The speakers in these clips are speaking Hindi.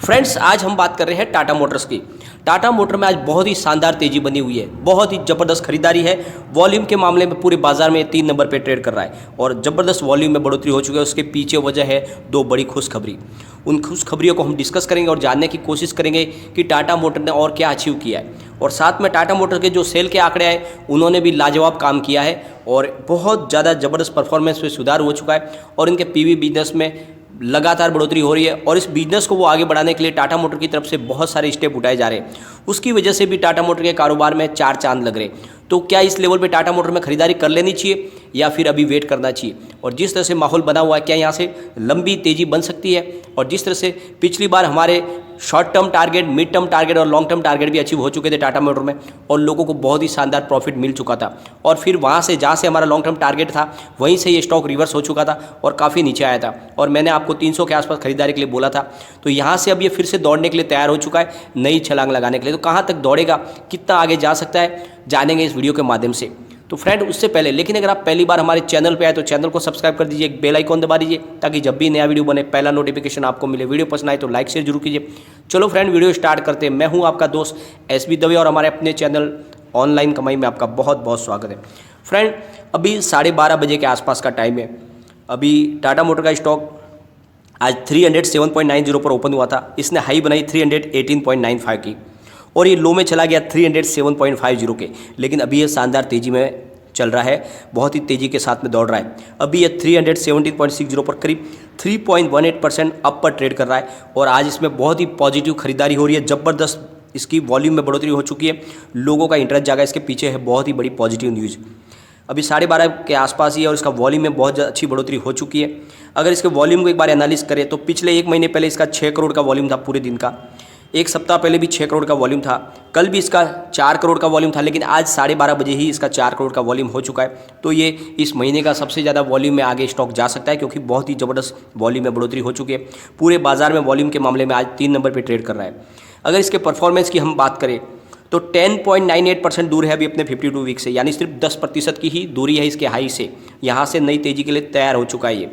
फ्रेंड्स, आज हम बात कर रहे हैं टाटा मोटर्स की। टाटा मोटर में आज बहुत ही शानदार तेजी बनी हुई है, बहुत ही ज़बरदस्त खरीदारी है। वॉल्यूम के मामले में पूरे बाजार में 3 नंबर पे ट्रेड कर रहा है और ज़बरदस्त वॉल्यूम में बढ़ोतरी हो चुकी है। उसके पीछे वजह है 2 बड़ी खुशखबरी। उन खुशखबरियों को हम डिस्कस करेंगे और जानने की कोशिश करेंगे कि टाटा मोटर ने और क्या अचीव किया है। और साथ में टाटा मोटर के जो सेल के आंकड़े आए उन्होंने भी लाजवाब काम किया है और बहुत ज़्यादा ज़बरदस्त परफॉर्मेंस में सुधार हो चुका है और इनके पीवी बिजनेस में लगातार बढ़ोतरी हो रही है। और इस बिजनेस को वो आगे बढ़ाने के लिए टाटा मोटर की तरफ से बहुत सारे स्टेप उठाए जा रहे हैं। उसकी वजह से भी टाटा मोटर के कारोबार में 4 चांद लग रहे। तो क्या इस लेवल पे टाटा मोटर में खरीदारी कर लेनी चाहिए या फिर अभी वेट करना चाहिए? और जिस तरह से माहौल बना हुआ है, क्या यहाँ से लंबी तेज़ी बन सकती है? और जिस तरह से पिछली बार हमारे short term target, mid term target और लॉन्ग टर्म टारगेट भी अचीव हो चुके थे टाटा मोटर में और लोगों को बहुत ही शानदार प्रॉफिट मिल चुका था। और फिर वहाँ से जहाँ से हमारा लॉन्ग टर्म टारगेट था वहीं से ये स्टॉक रिवर्स हो चुका था और काफ़ी नीचे आया था और मैंने आपको 300 के आसपास खरीदारी के लिए बोला था। तो यहाँ से अब ये फिर से दौड़ने के लिए तैयार हो चुका है, नई छलांग लगाने के लिए। तो कहाँ तक दौड़ेगा, कितना आगे जा सकता है, जानेंगे इस वीडियो के माध्यम से। तो फ्रेंड, उससे पहले लेकिन अगर आप पहली बार हमारे चैनल पे आए तो चैनल को सब्सक्राइब कर दीजिए, एक बेल आइकॉन दबा दीजिए ताकि जब भी नया वीडियो बने पहला नोटिफिकेशन आपको मिले। वीडियो पसंद आए तो लाइक शेयर जरूर कीजिए। चलो फ्रेंड, वीडियो स्टार्ट करते हैं। मैं हूं आपका दोस्त SB दवे और हमारे अपने चैनल ऑनलाइन कमाई में आपका बहुत बहुत स्वागत है। फ्रेंड, अभी 12:30 बजे के आसपास का टाइम है। अभी टाटा मोटर का स्टॉक आज 307.90 पर ओपन हुआ था। इसने हाई बनाई 318.95 की और ये लो में चला गया 307.50 के। लेकिन अभी ये शानदार तेज़ी में चल रहा है, बहुत ही तेज़ी के साथ में दौड़ रहा है। अभी ये 317.60 पर करीब 3.18% अप पर ट्रेड कर रहा है और आज इसमें बहुत ही पॉजिटिव खरीदारी हो रही है। ज़बरदस्त इसकी वॉल्यूम में बढ़ोतरी हो चुकी है, लोगों का इंटरेस्ट जागा इसके पीछे है। बहुत ही बड़ी पॉजिटिव न्यूज़। अभी 12:30 के आसपास ही है और इसका वॉल्यूम में बहुत अच्छी बढ़ोतरी हो चुकी है। अगर इसके वॉल्यूम को एक बार एनालिस करें तो पिछले 1 महीने पहले इसका 6 करोड़ का वॉल्यूम था पूरे दिन का। 1 सप्ताह पहले भी 6 करोड़ का वॉल्यूम था। कल भी इसका 4 करोड़ का वॉल्यूम था, लेकिन आज 12:30 बजे ही इसका 4 करोड़ का वॉल्यूम हो चुका है। तो ये इस महीने का सबसे ज़्यादा वॉल्यूम में आगे स्टॉक जा सकता है क्योंकि बहुत ही ज़बरदस्त वॉल्यूम में बढ़ोतरी हो चुकी है। पूरे बाजार में वॉल्यूम के मामले में आज 3 नंबर पर ट्रेड कर रहा है। अगर इसके परफॉर्मेंस की हम बात करें तो 10.98% दूर है अभी अपने 52 वीक से, यानी सिर्फ 10% की ही दूरी है इसके हाई से। यहाँ से नई तेज़ी के लिए तैयार हो चुका है ये।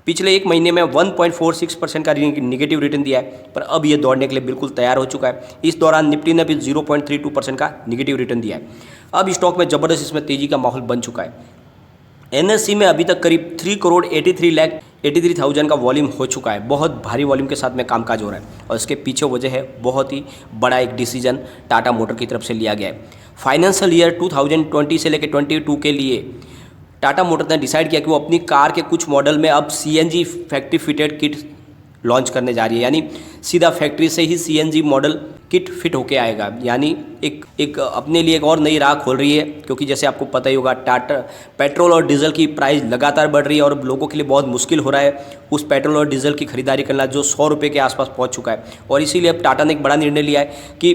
पिछले 1 महीने में 1.46% का निगेटिव रिटर्न दिया है, पर अब ये दौड़ने के लिए बिल्कुल तैयार हो चुका है। इस दौरान निफ्टी ने भी 0.32% का निगेटिव रिटर्न दिया है। अब स्टॉक में ज़बरदस्त इसमें तेज़ी का माहौल बन चुका है। NSE में अभी तक करीब 3,83,83,000 का वॉल्यूम हो चुका है। बहुत भारी वॉल्यूम के साथ में कामकाज हो रहा है और इसके पीछे वजह है बहुत ही बड़ा एक डिसीजन टाटा मोटर की तरफ से लिया गया है। फाइनेंशियल ईयर 2020 से लेकर 22 के लिए टाटा मोटर ने डिसाइड किया कि वो अपनी कार के कुछ मॉडल में अब CNG factory fitted kit launch करने जा रही है, यानी सीधा फैक्ट्री से ही CNG मॉडल किट फिट होके आएगा। यानी एक अपने लिए एक और नई राह खोल रही है क्योंकि जैसे आपको पता ही होगा टाटा पेट्रोल और डीजल की प्राइस लगातार बढ़ रही है और लोगों के लिए बहुत मुश्किल हो रहा है उस पेट्रोल और डीजल की खरीदारी करना जो 100 रुपये के आसपास पहुंच चुका है। और इसीलिए अब टाटा ने एक बड़ा निर्णय लिया है कि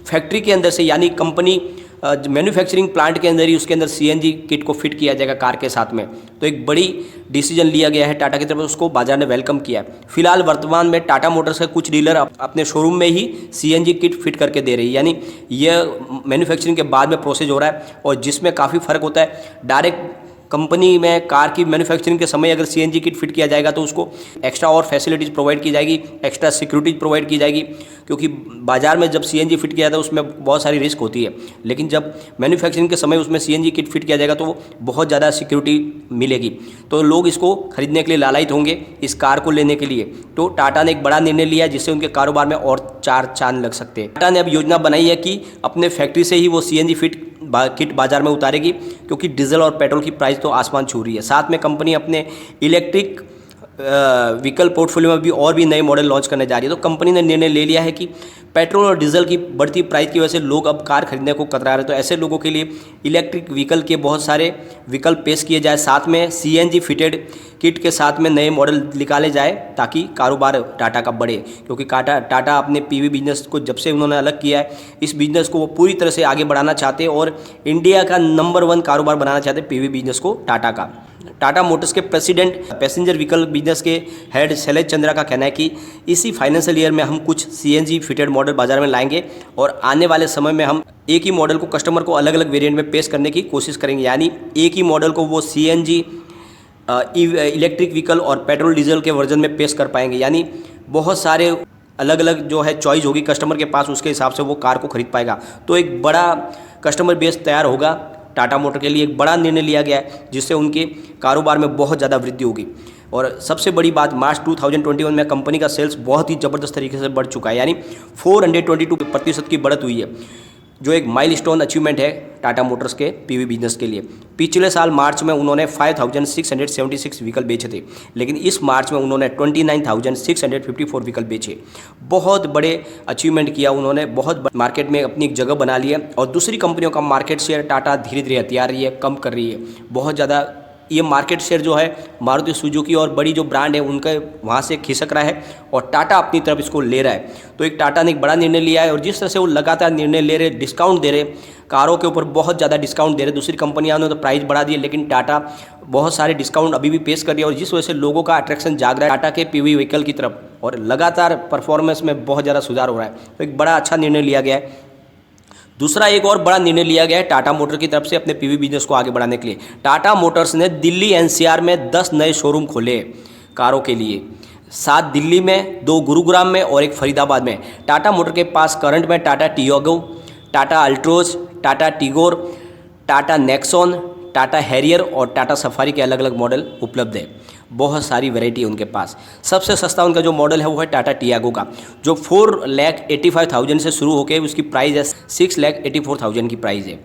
फैक्ट्री के अंदर से, यानी कंपनी मैन्युफैक्चरिंग प्लांट के अंदर ही उसके अंदर CNG किट को फिट किया जाएगा कार के साथ में। तो एक बड़ी डिसीजन लिया गया है टाटा की तरफ से, उसको बाजार ने वेलकम किया है। फिलहाल वर्तमान में टाटा मोटर्स के कुछ डीलर अपने शोरूम में ही CNG किट फिट करके दे रही है, यानी यह मैन्युफैक्चरिंग के बाद में प्रोसेस हो रहा है और जिसमें काफ़ी फ़र्क होता है। डायरेक्ट कंपनी में कार की मैन्युफैक्चरिंग के समय अगर CNG किट फिट किया जाएगा तो उसको एक्स्ट्रा और फैसिलिटीज़ प्रोवाइड की जाएगी, एक्स्ट्रा सिक्योरिटीज प्रोवाइड की जाएगी, क्योंकि बाजार में जब CNG फिट किया जाता है उसमें बहुत सारी रिस्क होती है। लेकिन जब मैन्युफैक्चरिंग के समय उसमें CNG किट फिट किया जाएगा तो बहुत ज़्यादा सिक्योरिटी मिलेगी। तो लोग इसको खरीदने के लिए लालायित होंगे इस कार को लेने के लिए। तो टाटा ने एक बड़ा निर्णय लिया जिससे उनके कारोबार में और 4 चांद लग सकते हैं। टाटा ने अब योजना बनाई है कि अपने फैक्ट्री से ही वो CNG फिट किट बाजार में उतारेगी क्योंकि डीजल और पेट्रोल की प्राइस तो आसमान छू रही है। साथ में कंपनी अपने इलेक्ट्रिक व्हीकल पोर्टफोलियो में भी और भी नए मॉडल लॉन्च करने जा रही है। तो कंपनी ने निर्णय ले लिया है कि पेट्रोल और डीजल की बढ़ती प्राइस की वजह से लोग अब कार खरीदने को कतरा रहे हैं, तो ऐसे लोगों के लिए इलेक्ट्रिक व्हीकल के बहुत सारे विकल्प पेश किए जाए, साथ में CNG फिटेड किट के साथ में नए मॉडल निकाले जाए ताकि कारोबार टाटा का बढ़े। क्योंकि टाटा अपने PV बिजनेस को जब से उन्होंने अलग किया है, इस बिजनेस को वो पूरी तरह से आगे बढ़ाना चाहते हैं और इंडिया का नंबर 1 कारोबार बनाना चाहते हैं PV बिजनेस को टाटा का। टाटा मोटर्स के प्रेसिडेंट पैसेंजर व्हीकल बिजनेस के हेड शैलेश चंद्रा का कहना है कि इसी फाइनेंशियल ईयर में हम कुछ CNG फिटेड मॉडल बाजार में लाएंगे और आने वाले समय में हम एक ही मॉडल को कस्टमर को अलग अलग वेरिएंट में पेश करने की कोशिश करेंगे, यानी एक ही मॉडल को वो CNG इलेक्ट्रिक व्हीकल और पेट्रोल डीजल के वर्जन में पेश कर पाएंगे। यानी बहुत सारे अलग अलग जो है चॉइस होगी कस्टमर के पास, उसके हिसाब से वो कार को खरीद पाएगा। तो एक बड़ा कस्टमर बेस तैयार होगा। टाटा मोटर के लिए एक बड़ा निर्णय लिया गया है जिससे उनके कारोबार में बहुत ज़्यादा वृद्धि होगी। और सबसे बड़ी बात, मार्च 2021 में कंपनी का सेल्स बहुत ही ज़बरदस्त तरीके से बढ़ चुका है, यानी 422% की बढ़त हुई है, जो एक माइलस्टोन अचीवमेंट है टाटा मोटर्स के पीवी बिजनेस के लिए। पिछले साल मार्च में उन्होंने 5676 व्हीकल बेचे थे, लेकिन इस मार्च में उन्होंने 29,654 व्हीकल बेचे। बहुत बड़े अचीवमेंट किया उन्होंने, बहुत मार्केट में अपनी एक जगह बना ली है। और दूसरी कंपनियों का मार्केट शेयर टाटा धीरे धीरे हथिया रही है, कम कर रही है। बहुत ज़्यादा ये मार्केट शेयर जो है मारुति सुजुकी और बड़ी जो ब्रांड है उनके वहाँ से खिसक रहा है और टाटा अपनी तरफ इसको ले रहा है। तो एक टाटा ने एक बड़ा निर्णय लिया है और जिस तरह से वो लगातार निर्णय ले रहे, डिस्काउंट दे रहे, कारों के ऊपर बहुत ज़्यादा डिस्काउंट दे रहे। दूसरी कंपनियां ने तो प्राइस बढ़ा दिए, लेकिन टाटा बहुत सारे डिस्काउंट अभी भी पेश कर रही है और जिस वजह से लोगों का अट्रैक्शन जाग रहा है टाटा के पीवी व्हीकल की तरफ और लगातार परफॉर्मेंस में बहुत ज़्यादा सुधार हो रहा है। तो एक बड़ा अच्छा निर्णय लिया गया है। दूसरा एक और बड़ा निर्णय लिया गया है टाटा मोटर की तरफ से अपने पीवी बिजनेस को आगे बढ़ाने के लिए। टाटा मोटर्स ने दिल्ली एनसीआर में 10 नए शोरूम खोले कारों के लिए, 7 दिल्ली में, 2 गुरुग्राम में और 1 फरीदाबाद में। टाटा मोटर के पास करंट में Tata Tiago, Tata Altroz, Tata Tigor, Tata Nexon, Tata Harrier और टाटा सफारी के अलग अलग मॉडल उपलब्ध है। बहुत सारी वैरायटी है उनके पास। सबसे सस्ता उनका जो मॉडल है वो है टाटा टियागो का, जो 4,85,000 से शुरू होकर उसकी प्राइस है 6,84,000 की प्राइस है।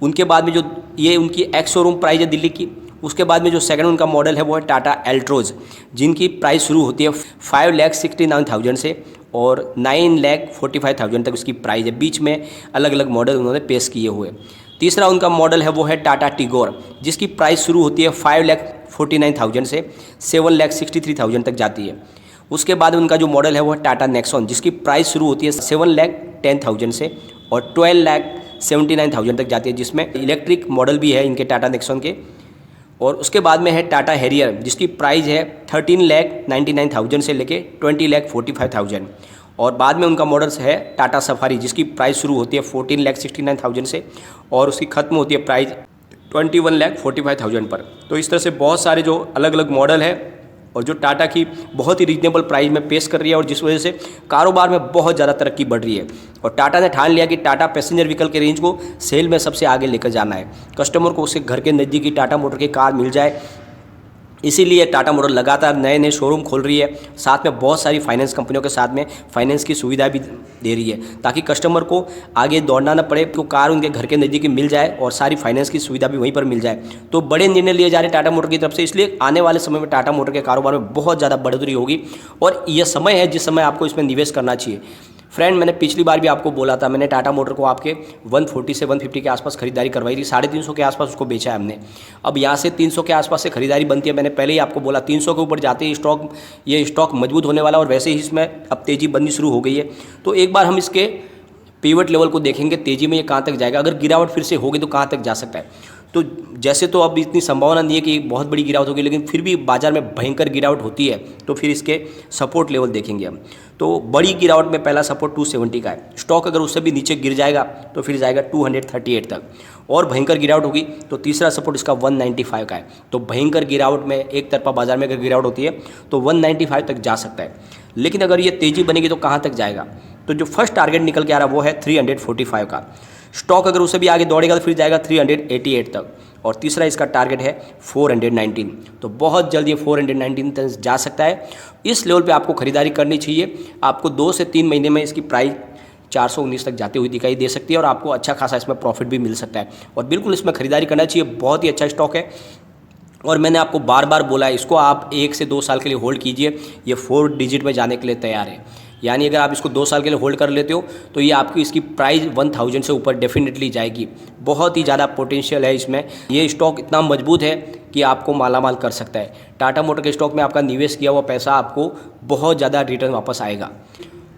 उनके बाद में जो ये उनकी एक्स शोरूम प्राइस है दिल्ली की। उसके बाद में जो सेकंड उनका मॉडल है वो है टाटा एल्ट्रोज, जिनकी प्राइस शुरू होती है 5,69,000 से और 9,45,000 तक उसकी प्राइस है। बीच में अलग अलग मॉडल उन्होंने पेश किए हुए। तीसरा उनका मॉडल है वो है टाटा टिगोर, जिसकी प्राइस शुरू होती है 5,49,000 से 7,63,000 तक जाती है। उसके बाद उनका जो मॉडल है वो है टाटा नेक्सॉन, जिसकी प्राइस शुरू होती है 7,10,000 से और 12,79,000 तक जाती है, जिसमें इलेक्ट्रिक मॉडल भी है इनके टाटा नेक्सॉन के। और उसके बाद में है टाटा हैरियर, जिसकी प्राइस है 13,99,000 से लेके 20,45,000। और बाद में उनका मॉडल्स है टाटा सफारी, जिसकी प्राइस शुरू होती है 14,69,000 से और उसकी ख़त्म होती है प्राइस 21,45,000 पर। तो इस तरह से बहुत सारे जो अलग अलग मॉडल है और जो टाटा की बहुत ही रीजनेबल प्राइस में पेश कर रही है और जिस वजह से कारोबार में बहुत ज़्यादा तरक्की बढ़ रही है। और टाटा ने ठान लिया कि टाटा पैसेंजर व्हीकल के रेंज को सेल में सबसे आगे लेकर जाना है, कस्टमर को उसके घर के नज़दीकी टाटा मोटर की कार मिल जाए। इसीलिए टाटा मोटर लगातार नए नए शोरूम खोल रही है, साथ में बहुत सारी फाइनेंस कंपनियों के साथ में फाइनेंस की सुविधा भी दे रही है, ताकि कस्टमर को आगे दौड़ना न पड़े, तो कार उनके घर के नज़दीक मिल जाए और सारी फाइनेंस की सुविधा भी वहीं पर मिल जाए। तो बड़े निर्णय लिए जा रहे हैं टाटा मोटर की तरफ से, इसलिए आने वाले समय में टाटा मोटर के कारोबार में बहुत ज़्यादा बढ़ोतरी होगी और यह समय है जिस समय आपको इसमें निवेश करना चाहिए। फ्रेंड, मैंने पिछली बार भी आपको बोला था, मैंने टाटा मोटर को आपके 140 से 150 के आसपास खरीदारी करवाई थी, 350 के आसपास उसको बेचा है हमने। अब यहाँ से 300 के आसपास से खरीदारी बनती है। मैंने पहले ही आपको बोला 300 के ऊपर जाते ही ये स्टॉक मजबूत होने वाला और वैसे ही इसमें अब तेज़ी बननी शुरू हो गई है। तो एक बार हम इसके पिवट लेवल को देखेंगे, तेज़ी में ये कहाँ तक जाएगा, अगर गिरावट फिर से होगी तो कहाँ तक जा सकता है। तो जैसे तो अब इतनी संभावना नहीं है कि बहुत बड़ी गिरावट होगी, लेकिन फिर भी बाजार में भयंकर गिरावट होती है तो फिर इसके सपोर्ट लेवल देखेंगे हम। तो बड़ी गिरावट में पहला सपोर्ट 270 का है। स्टॉक अगर उससे भी नीचे गिर जाएगा तो फिर जाएगा 238 तक, और भयंकर गिरावट होगी तो तीसरा सपोर्ट इसका 195 का है। तो भयंकर गिरावट में एक तरफा बाजार में अगर गिरावट होती है तो 195 तक जा सकता है, लेकिन अगर ये तेज़ी बनेगी तो कहाँ तक जाएगा। तो जो फर्स्ट टारगेट निकल के आ रहा है वो है 345 का। स्टॉक अगर उससे भी आगे दौड़ेगा तो फिर जाएगा 388 तक, और तीसरा इसका टारगेट है 419। तो बहुत जल्द ये 419 तक जा सकता है। इस लेवल पे आपको खरीदारी करनी चाहिए। आपको 2 से 3 महीने में इसकी प्राइस 419 तक जाती हुई दिखाई दे सकती है और आपको अच्छा खासा इसमें प्रॉफिट भी मिल सकता है, और बिल्कुल इसमें खरीदारी करना चाहिए। बहुत ही अच्छा स्टॉक है और मैंने आपको बार बार बोला है, इसको आप 1 से 2 साल के लिए होल्ड कीजिए। ये 4 डिजिट में जाने के लिए तैयार है, यानी अगर आप इसको 2 साल के लिए होल्ड कर लेते हो तो ये आपकी इसकी प्राइस 1000 से ऊपर डेफिनेटली जाएगी। बहुत ही ज़्यादा पोटेंशियल है इसमें। ये स्टॉक इतना मजबूत है कि आपको मालामाल कर सकता है। टाटा मोटर के स्टॉक में आपका निवेश किया हुआ पैसा आपको बहुत ज़्यादा रिटर्न वापस आएगा।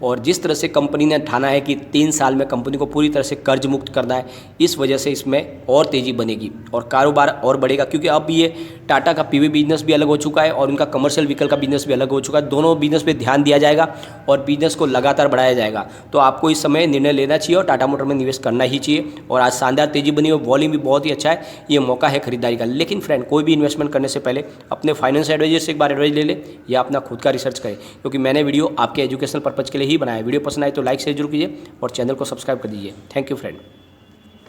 और जिस तरह से कंपनी ने ठाना है कि 3 साल में कंपनी को पूरी तरह से कर्ज मुक्त करना है, इस वजह से इसमें और तेज़ी बनेगी और कारोबार और बढ़ेगा, क्योंकि अब ये टाटा का पीवी बिजनेस भी अलग हो चुका है और उनका कमर्शियल व्हीकल का बिजनेस भी अलग हो चुका है। दोनों बिजनेस पे ध्यान दिया जाएगा और बिजनेस को लगातार बढ़ाया जाएगा। तो आपको इस समय निर्णय लेना चाहिए और टाटा मोटर में निवेश करना ही चाहिए। और आज शानदार तेज़ी बनी और वॉल्यूम भी बहुत ही अच्छा है, ये मौका है खरीदारी का। लेकिन फ्रेंड, कोई भी इन्वेस्टमेंट करने से पहले अपने फाइनेंस एडवाइजर से एक बार एडवाइस ले ले या अपना खुद का रिसर्च करें, क्योंकि मैंने वीडियो आपके एजुकेशनल पर्पज़ के लिए ही बनाया। वीडियो पसंद आए तो लाइक शेयर जरूर कीजिए और चैनल को सब्सक्राइब कर दीजिए। Thank you friend.